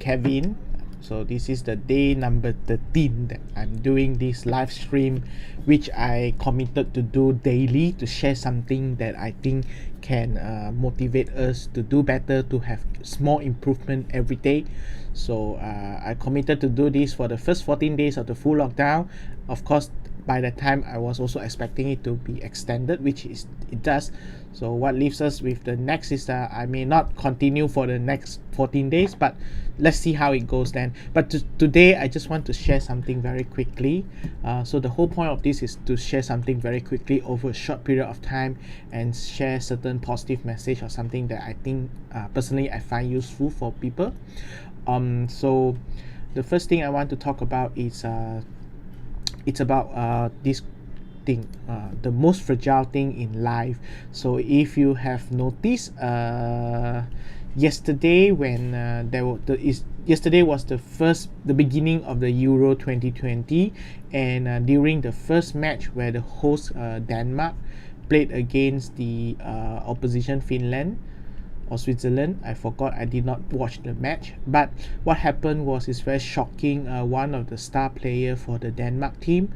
Kevin. So this is the day number 13 that I'm doing this live stream, which I committed to do daily to share something that I think can motivate us to do better, to have small improvement every day. So I committed to do this for the first 14 days of the full lockdown. Of course, by the time I was also expecting it to be extended, which is it does. So what leaves us with the next is that I may not continue for the next 14 days, but let's see how it goes then. But today I just want to share something very quickly. So the whole point of this is to share something very quickly over a short period of time and share certain positive message or something that I think personally I find useful for people. So the first thing I want to talk about is it's about this thing, the most fragile thing in life. So if you have noticed, yesterday when yesterday was the beginning of the Euro 2020, and during the first match where the host Denmark played against the opposition Finland or Switzerland. I forgot, I did not watch the match, but what happened was it's very shocking. One of the star player for the Denmark team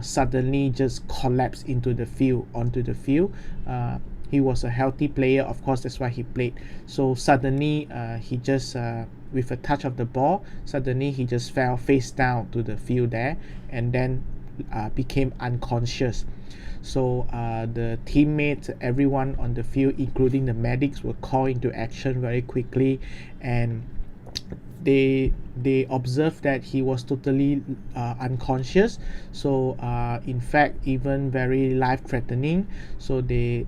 suddenly just collapsed onto the field. He was a healthy player, of course, that's why he played. So suddenly he just with a touch of the ball, suddenly he just fell face down to the field there, and then became unconscious. So the teammates, everyone on the field, including the medics, were called into action very quickly, and they observed that he was totally unconscious. So in fact, even very life-threatening. So they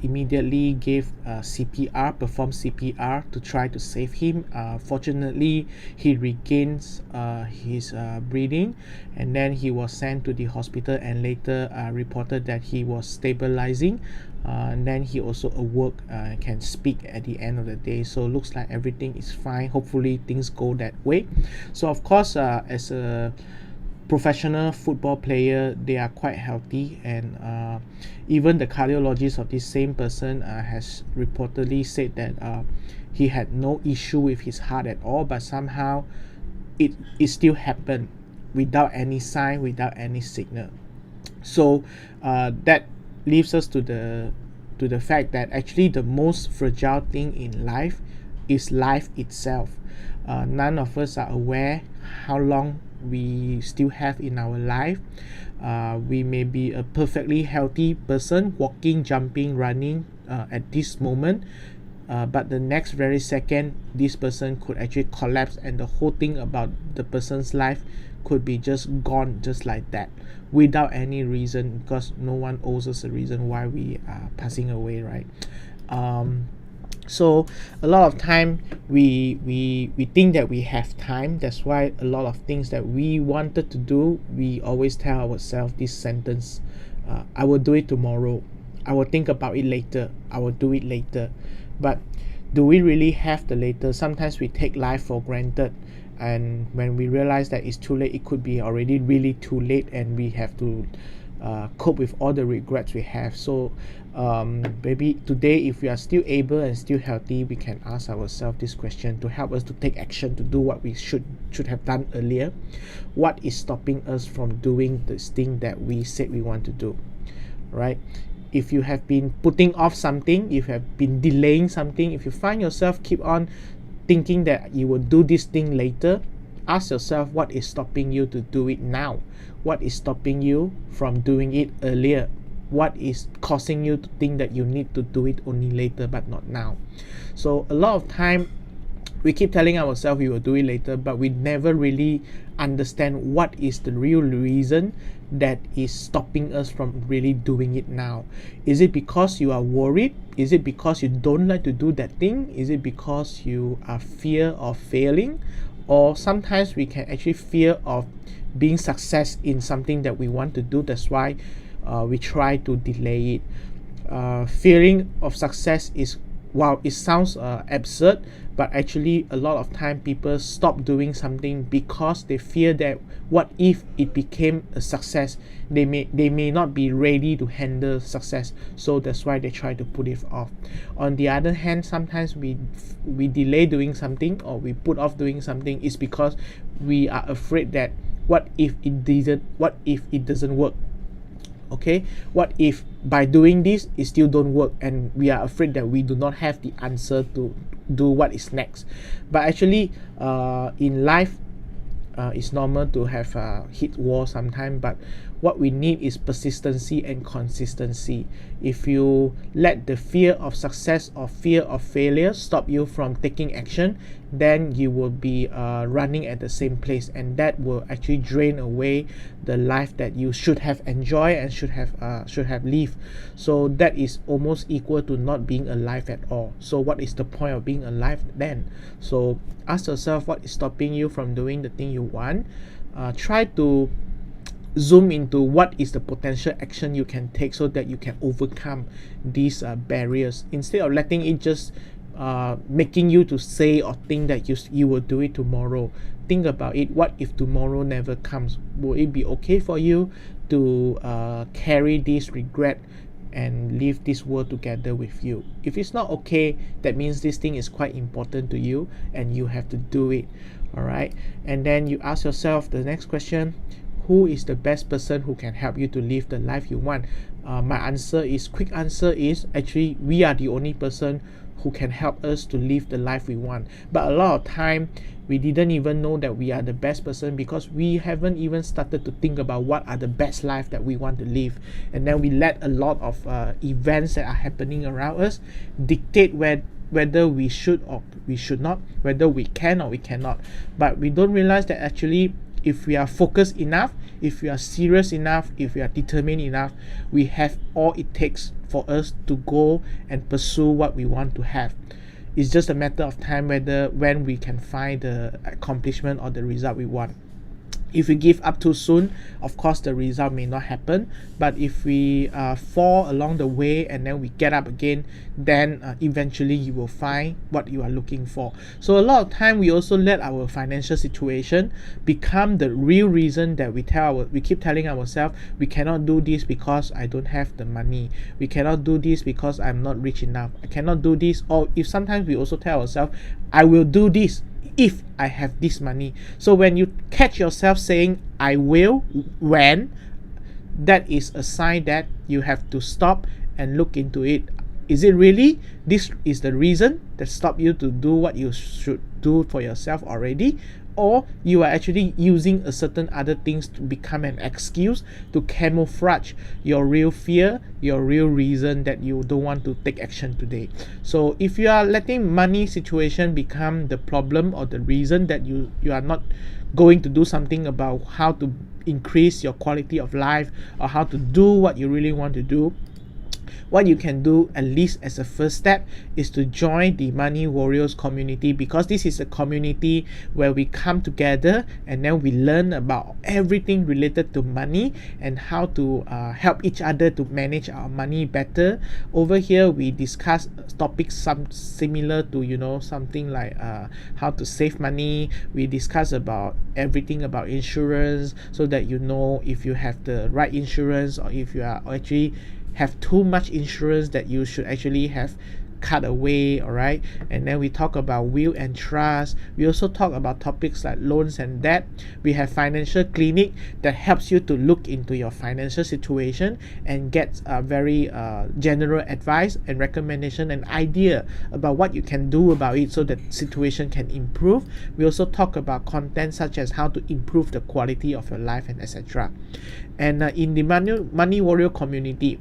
immediately gave performed CPR to try to save him. Fortunately, he regains his breathing, and then he was sent to the hospital and later reported that he was stabilizing. And then he also awoke, can speak at the end of the day. So looks like everything is fine. Hopefully things go that way. So of course, as a professional football player, they are quite healthy, and even the cardiologist of this same person has reportedly said that he had no issue with his heart at all, but somehow it still happened without any sign, without any signal. So that leaves us to the fact that actually the most fragile thing in life is life itself. None of us are aware how long we still have in our life. We may be a perfectly healthy person, walking, jumping, running at this moment, but the next very second this person could actually collapse, and the whole thing about the person's life could be just gone just like that, without any reason, because no one owes us a reason why we are passing away, right? So a lot of time we think that we have time. That's why a lot of things that we wanted to do, we always tell ourselves this sentence: I will do it tomorrow, I will think about it later, I will do it later. But do we really have the later? Sometimes we take life for granted, and when we realize that it's too late, it could be already really too late, and we have to cope with all the regrets we have. So maybe today, if we are still able and still healthy, we can ask ourselves this question to help us to take action, to do what we should have done earlier. What is stopping us from doing this thing that we said we want to do, right? If you have been putting off something, if you have been delaying something, if you find yourself keep on thinking that you will do this thing later, ask yourself what is stopping you to do it now. What is stopping you from doing it earlier? What is causing you to think that you need to do it only later but not now? So a lot of time we keep telling ourselves we will do it later, but we never really understand what is the real reason that is stopping us from really doing it now. Is it because you are worried? Is it because you don't like to do that thing? Is it because you are fear of failing? Or sometimes we can actually fear of being success in something that we want to do. That's why we try to delay it. Fearing of success is while it sounds absurd, but actually a lot of time people stop doing something because they fear that what if it became a success, they may not be ready to handle success, so that's why they try to put it off. On the other hand, sometimes we delay doing something, or we put off doing something, is because we are afraid that what if it doesn't work. Okay, what if by doing this it still don't work, and we are afraid that we do not have the answer to do what is next. But actually in life, it's normal to have hit wall sometime, but what we need is persistency and consistency. If you let the fear of success or fear of failure stop you from taking action, then you will be running at the same place, and that will actually drain away the life that you should have enjoyed and should have lived. So that is almost equal to not being alive at all. So what is the point of being alive then? So ask yourself, what is stopping you from doing the thing you want? Try to zoom into what is the potential action you can take so that you can overcome these barriers, instead of letting it just making you to say or think that you will do it tomorrow. Think about it. What if tomorrow never comes? Will it be okay for you to carry this regret and leave this world together with you? If it's not okay, that means this thing is quite important to you and you have to do it. All right, and then you ask yourself the next question: who is the best person who can help you to live the life you want? My quick answer is actually we are the only person who can help us to live the life we want. But a lot of time we didn't even know that we are the best person, because we haven't even started to think about what are the best life that we want to live, and then we let a lot of events that are happening around us dictate whether we should or we should not, whether we can or we cannot. But we don't realize that actually, if we are focused enough, if we are serious enough, if we are determined enough, we have all it takes for us to go and pursue what we want to have. It's just a matter of time when we can find the accomplishment or the result we want. If we give up too soon, of course the result may not happen. But if we fall along the way and then we get up again, then eventually you will find what you are looking for. So a lot of time we also let our financial situation become the real reason that we keep telling ourselves, we cannot do this because I don't have the money, we cannot do this because I'm not rich enough, I cannot do this. Or if sometimes we also tell ourselves, I will do this if I have this money. So when you catch yourself saying I will when, that is a sign that you have to stop and look into it. Is it really this is the reason that stop you to do what you should do for yourself already? Or you are actually using a certain other things to become an excuse to camouflage your real fear, your real reason that you don't want to take action today. So if you are letting money situation become the problem or the reason that you are not going to do something about how to increase your quality of life or how to do what you really want to do, what you can do, at least as a first step, is to join the Money Warriors community, because this is a community where we come together and then we learn about everything related to money and how to help each other to manage our money better. Over here we discuss topics similar to something like how to save money. We discuss about everything about insurance, so that if you have the right insurance, or if you are actually have too much insurance that you should actually have cut away. All right, and then we talk about will and trust. We also talk about topics like loans and debt. We have financial clinic that helps you to look into your financial situation and get very general advice and recommendation and idea about what you can do about it so that situation can improve. We also talk about content such as how to improve the quality of your life and etc. And in the Money Warrior community,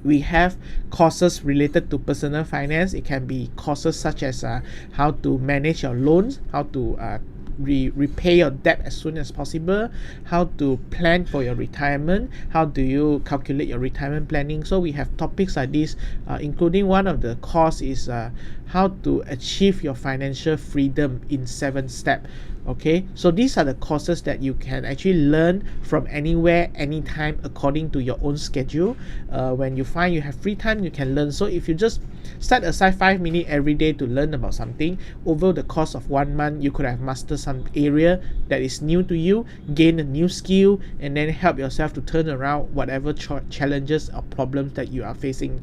we have courses related to personal finance. It can be courses such as how to manage your loans, how to repay your debt as soon as possible, how to plan for your retirement, how do you calculate your retirement planning. So we have topics like this, including one of the course is how to achieve your financial freedom in 7 steps. Okay, so these are the courses that you can actually learn from anywhere, anytime, according to your own schedule. When you find you have free time, you can learn. So if you just set aside 5 minutes every day to learn about something, over the course of 1 month, you could have mastered some area that is new to you, gain a new skill, and then help yourself to turn around whatever challenges or problems that you are facing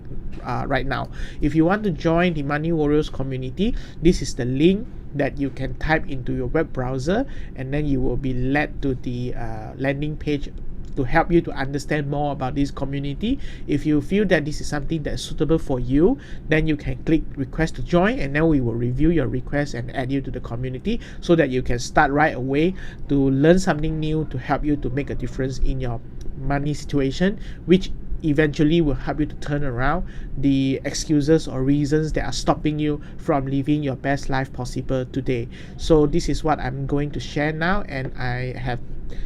right now. If you want to join the Money Warriors community, this is the link that you can type into your web browser, and then you will be led to the landing page to help you to understand more about this community. If you feel that this is something that's suitable for you, then you can click request to join, and then we will review your request and add you to the community so that you can start right away to learn something new to help you to make a difference in your money situation, which eventually will help you to turn around the excuses or reasons that are stopping you from living your best life possible today. So this is what I'm going to share now, and I have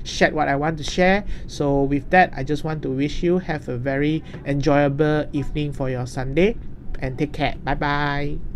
shared what I want to share. So with that, I just want to wish you have a very enjoyable evening for your Sunday, and take care. Bye bye.